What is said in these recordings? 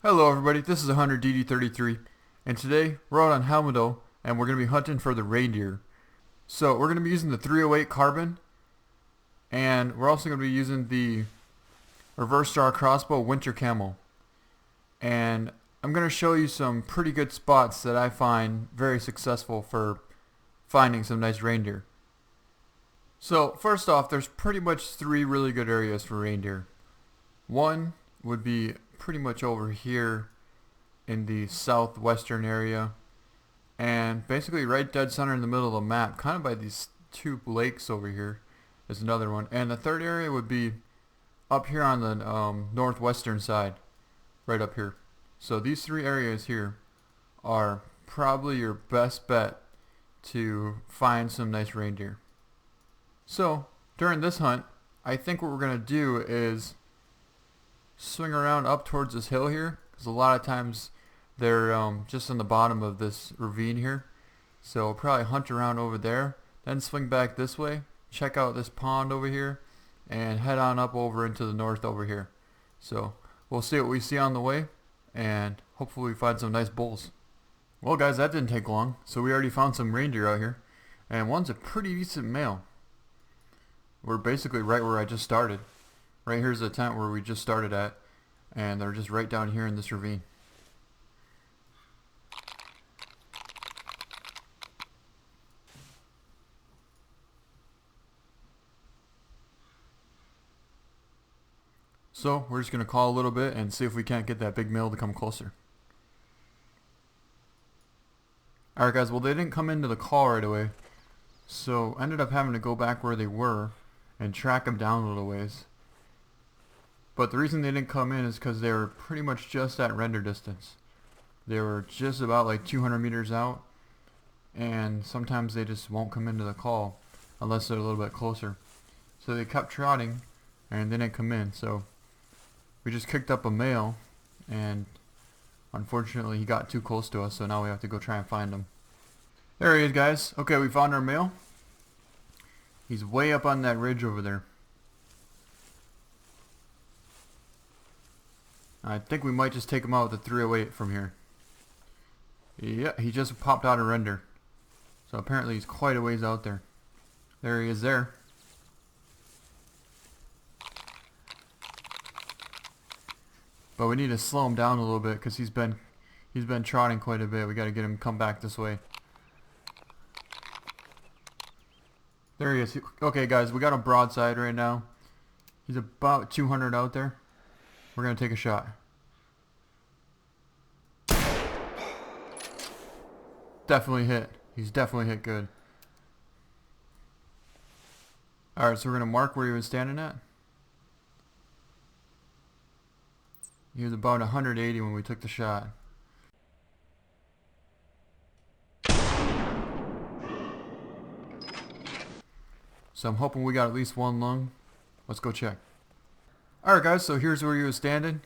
Hello everybody, this is TheHunter DD33, and today we're out on Hemmeldal, and we're going to be hunting for the reindeer. So we're going to be using the 308 carbon, and we're also going to be using the reverse draw crossbow winter camo. And I'm going to show you some pretty good spots that I find very successful for finding some nice reindeer. So first off, there's pretty much three really good areas for reindeer. One would be pretty much over here in the southwestern area, and basically right dead center in the middle of the map, kind of by these two lakes over here is another one. And the third area would be up here on the northwestern side, right up here. So these three areas here are probably your best bet to find some nice reindeer. So during this hunt, I think what we're going to do is swing around up towards this hill here, because a lot of times they're just on the bottom of this ravine here. So we'll probably hunt around over there, then swing back this way, check out this pond over here, and head on up over into the north over here. So we'll see what we see on the way, and hopefully we find some nice bulls. Well guys, that didn't take long. So we already found some reindeer out here, and one's a pretty decent male. We're basically right where I just started. Right here's the tent where we just started at, and they're just right down here in this ravine. So we're just going to call a little bit and see if we can't get that big male to come closer. Alright guys, well they didn't come into the call right away, so I ended up having to go back where they were and track them down a little ways. But the reason they didn't come in is because they were pretty much just at render distance. They were just about like 200 meters out, and sometimes they just won't come into the call unless they're a little bit closer. So they kept trotting and they didn't come in. So we just kicked up a male, and unfortunately he got too close to us, so now we have to go try and find him. There he is, guys. Okay, we found our male. He's way up on that ridge over there. I think we might just take him out with the 308 from here. Yeah, he just popped out of render. So apparently he's quite a ways out there. There he is there. But we need to slow him down a little bit because he's been trotting quite a bit. We got to get him come back this way. There he is. Okay guys, we got him broadside right now. He's about 200 out there. We're going to take a shot. Definitely hit. He's definitely hit good. Alright, so we're going to mark where he was standing at. He was about 180 when we took the shot. So I'm hoping we got at least one lung. Let's go check. Alright guys, so here's where he was standing,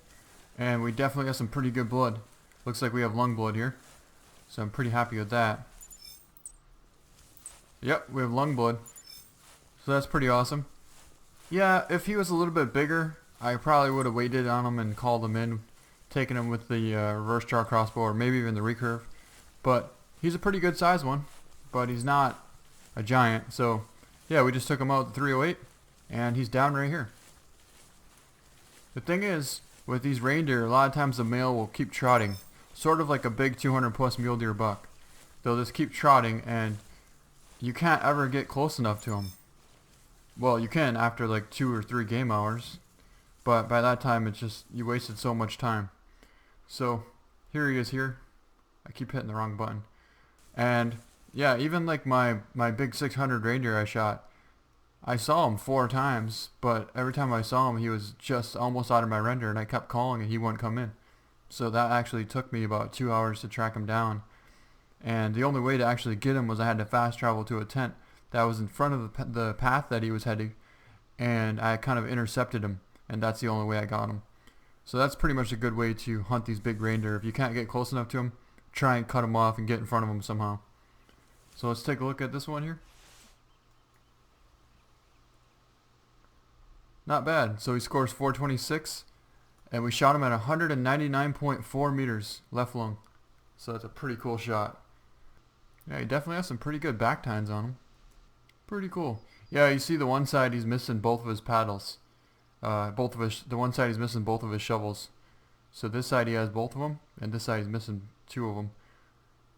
and we definitely got some pretty good blood. Looks like we have lung blood here, so I'm pretty happy with that. Yep, we have lung blood, so that's pretty awesome. Yeah, if he was a little bit bigger, I probably would have waited on him and called him in, taken him with the reverse draw crossbow, or maybe even the recurve. But he's a pretty good size one, but he's not a giant, so yeah, we just took him out with the 308, and he's down right here. The thing is, with these reindeer, a lot of times the male will keep trotting, sort of like a big 200 plus mule deer buck. They'll just keep trotting, and you can't ever get close enough to them. Well, you can after like 2 or 3 game hours, but by that time it's just, you wasted so much time. So here he is here. I keep hitting the wrong button. And yeah, even like my big 600 reindeer I shot, I saw him 4 times, but every time I saw him he was just almost out of my render, and I kept calling and he wouldn't come in. So that actually took me about 2 hours to track him down. And the only way to actually get him was I had to fast travel to a tent that was in front of the path that he was heading, and I kind of intercepted him, and that's the only way I got him. So that's pretty much a good way to hunt these big reindeer. If you can't get close enough to them, try and cut them off and get in front of them somehow. So let's take a look at this one here. Not bad. So he scores 426, And we shot him at 199.4 meters left lung. So that's a pretty cool shot. Yeah, he definitely has some pretty good back tines on him. Pretty cool. Yeah, you see the one side he's missing both of his paddles. The one side he's missing both of his shovels. So this side he has both of them, and this side he's missing two of them.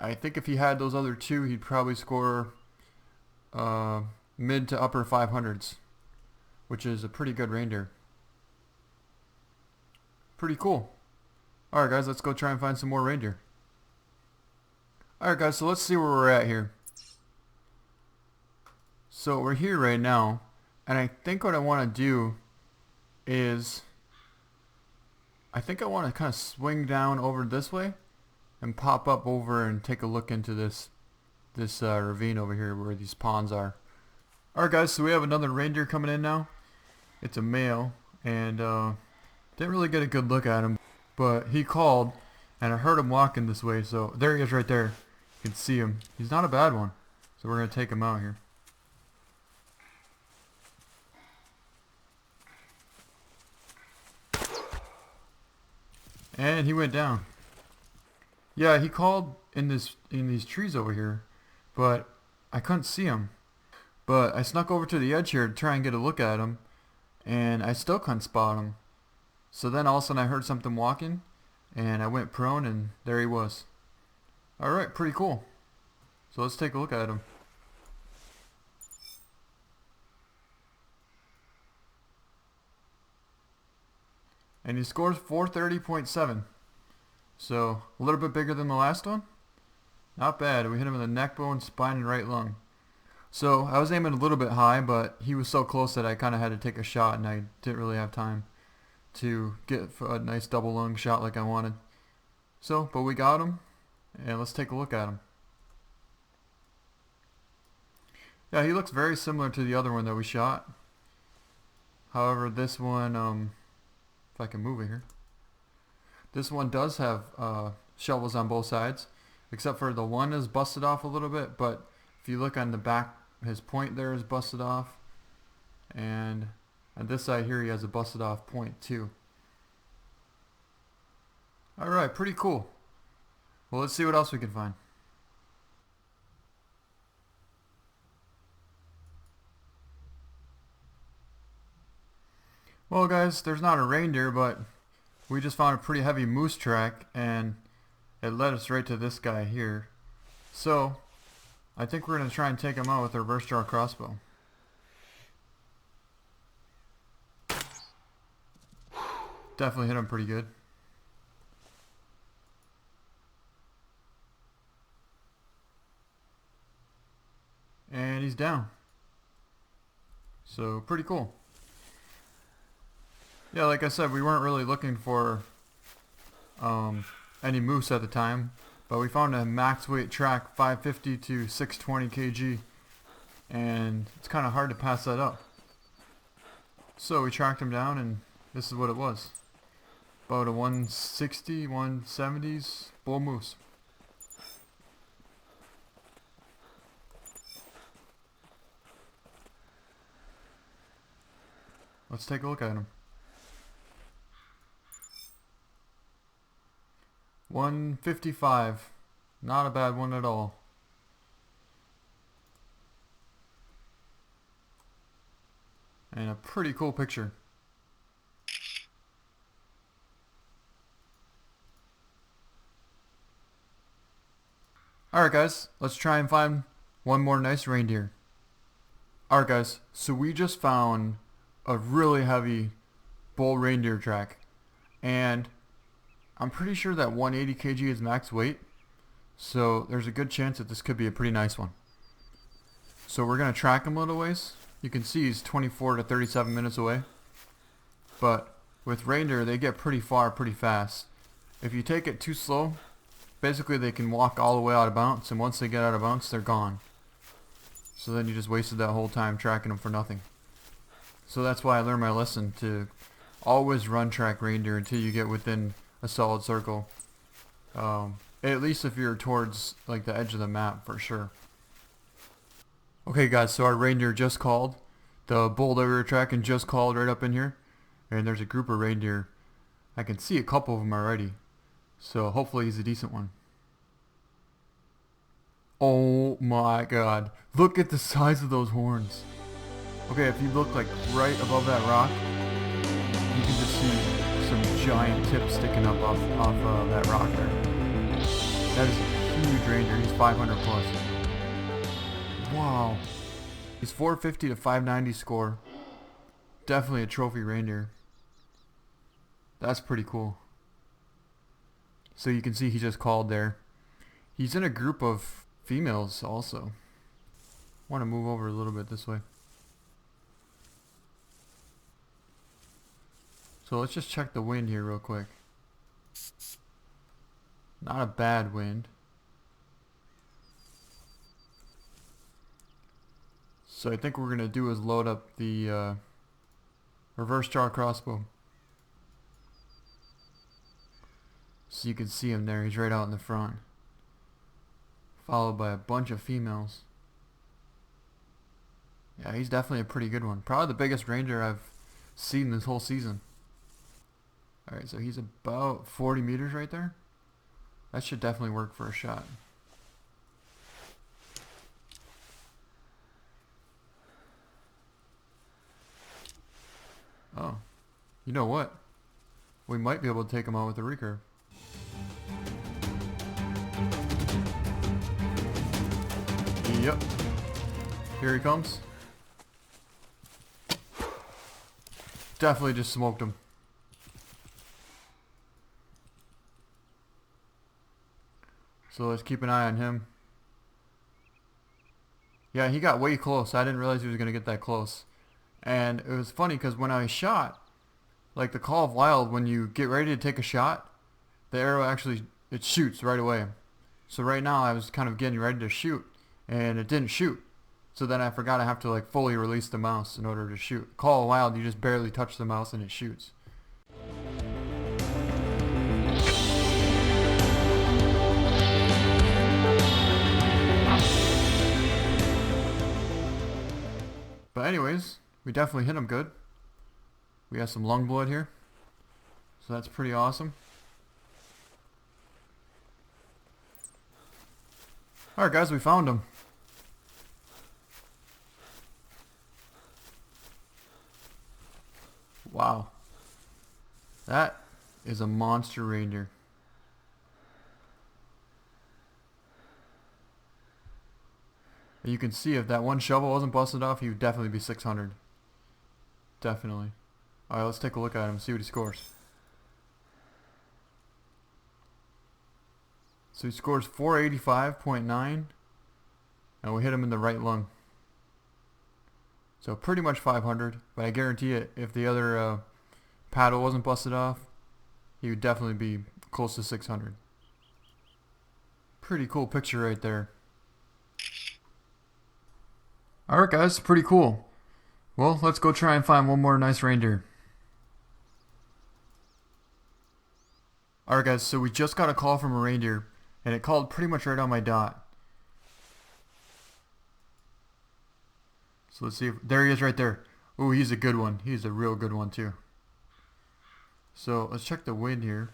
I think if he had those other two, he'd probably score mid to upper 500s, which is a pretty good reindeer. Pretty cool. Alright guys, let's go try and find some more reindeer. Alright guys, so let's see where we're at here. So we're here right now, and I think what I want to do is, I think I want to kind of swing down over this way and pop up over and take a look into this ravine over here where these ponds are. Alright guys, so we have another reindeer coming in now. It's a male, and didn't really get a good look at him, but he called and I heard him walking this way, so there he is right there. You can see him. He's not a bad one, so we're going to take him out here. And he went down. Yeah, he called in these trees over here, but I couldn't see him. But I snuck over to the edge here to try and get a look at him, and I still couldn't spot him. So then all of a sudden I heard something walking, and I went prone, and there he was. Alright, pretty cool. So let's take a look at him. And he scores 430.7. So a little bit bigger than the last one. Not bad. We hit him in the neck bone, spine, and right lung. So I was aiming a little bit high, but he was so close that I kind of had to take a shot, and I didn't really have time to get a nice double lung shot like I wanted. So, but we got him, and let's take a look at him. Yeah, he looks very similar to the other one that we shot. However, this one, if I can move it here, this one does have shovels on both sides, except for the one is busted off a little bit, but if you look on the back, his point there is busted off, and on this side here he has a busted off point too. Alright, pretty cool. Well, let's see what else we can find. Well guys, there's not a reindeer, but we just found a pretty heavy moose track, and it led us right to this guy here. So I think we're going to try and take him out with a reverse draw crossbow. Definitely hit him pretty good. And he's down. So pretty cool. Yeah, like I said, we weren't really looking for any moose at the time, but we found a max weight track, 550 to 620 kg, and it's kind of hard to pass that up. So we tracked him down, and this is what it was. About a 160, 170s bull moose. Let's take a look at him. 155. Not a bad one at all. And a pretty cool picture. Alright guys, let's try and find one more nice reindeer. Alright guys, so we just found a really heavy bull reindeer track, and I'm pretty sure that 180 kg is max weight, so there's a good chance that this could be a pretty nice one. So we're going to track him a little ways. You can see he's 24 to 37 minutes away, but with reindeer they get pretty far pretty fast. If you take it too slow, basically they can walk all the way out of bounds, and once they get out of bounds they're gone. So then you just wasted that whole time tracking them for nothing. So that's why I learned my lesson to always run track reindeer until you get within a solid circle. At least if you're towards like the edge of the map, for sure. Okay guys, so our reindeer just called. The bull that we were tracking just called right up in here, and there's a group of reindeer I can see a couple of them already. So hopefully he's a decent one. Oh my god. Look at the size of those horns. Okay, if you look like right above that rock, you can just see some giant tips sticking up off that rock there. That is a huge reindeer. He's 500 plus. Wow. He's 450 to 590 score. Definitely a trophy reindeer. That's pretty cool. So you can see he just called there. He's in a group of females also. Want to move over a little bit this way. So let's just check the wind here real quick. Not a bad wind. So I think what we're going to do is load up the reverse draw crossbow. So you can see him there. He's right out in the front. Followed by a bunch of females. Yeah, he's definitely a pretty good one. Probably the biggest reindeer I've seen this whole season. Alright, so he's about 40 meters right there. That should definitely work for a shot. Oh, you know what? We might be able to take him out with a recurve. Yep. Here he comes. Definitely just smoked him. So let's keep an eye on him. Yeah, he got way close. I didn't realize he was going to get that close. And it was funny because when I shot, like the Call of Wild, when you get ready to take a shot, the arrow actually, it shoots right away. So right now I was kind of getting ready to shoot, and it didn't shoot. So then I forgot I have to like fully release the mouse in order to shoot. Call of Wild, you just barely touch the mouse and it shoots. But anyways, we definitely hit him good. We have some lung blood here. So that's pretty awesome. Alright guys, we found him. Wow. That is a monster reindeer. And you can see if that one shovel wasn't busted off, he would definitely be 600. Definitely. Alright, let's take a look at him and see what he scores. So he scores 485.9, and we hit him in the right lung. So pretty much 500, but I guarantee it, if the other paddle wasn't busted off, he would definitely be close to 600. Pretty cool picture right there. Alright guys, pretty cool. Well, let's go try and find one more nice reindeer. Alright guys, so we just got a call from a reindeer, and it called pretty much right on my dot. So let's see if, there he is right there. Oh, he's a good one. He's a real good one too. So let's check the wind here.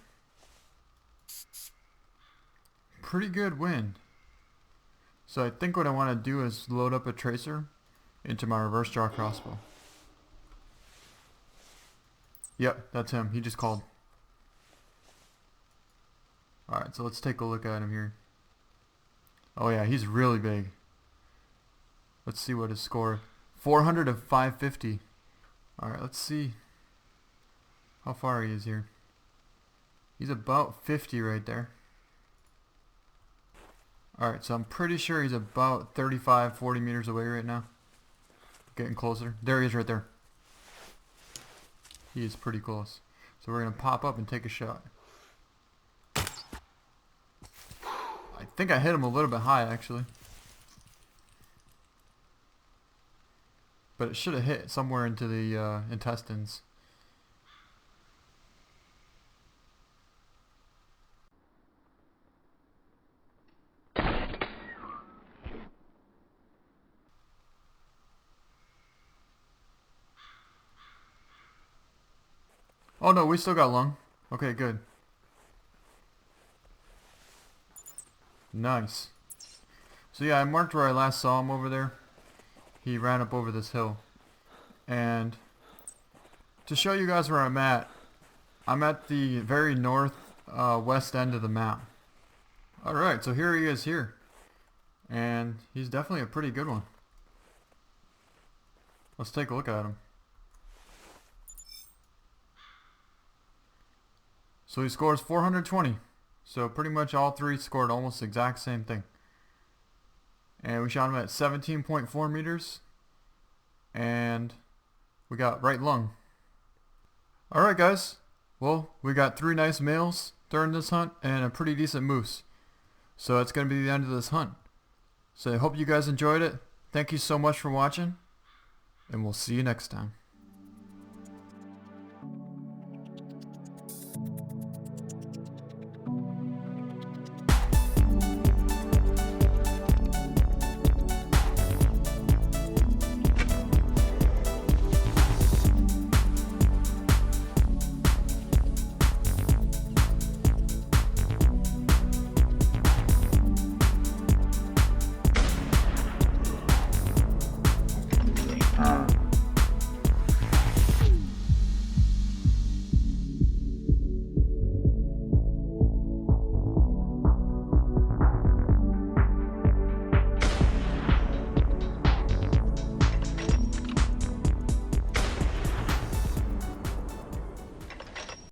Pretty good wind. So I think what I want to do is load up a tracer into my reverse draw crossbow. Yep, that's him. He just called. Alright, so let's take a look at him here. Oh yeah, he's really big. Let's see what his score. 400 of 550. Alright, let's see how far he is here. He's about 50 right there. Alright, so I'm pretty sure he's about 35, 40 meters away right now. Getting closer. There he is right there. He is pretty close. So we're going to pop up and take a shot. I think I hit him a little bit high actually. But it should have hit somewhere into the intestines. Oh no, we still got lung. Okay, good. Nice. So yeah, I marked where I last saw him over there. He ran up over this hill. And to show you guys where I'm at the very north west end of the map. Alright, so here he is here. And he's definitely a pretty good one. Let's take a look at him. So he scores 420. So pretty much all three scored almost the exact same thing. And we shot him at 17.4 meters. And we got right lung. Alright guys. Well, we got 3 nice males during this hunt and a pretty decent moose. So that's going to be the end of this hunt. So I hope you guys enjoyed it. Thank you so much for watching. And we'll see you next time.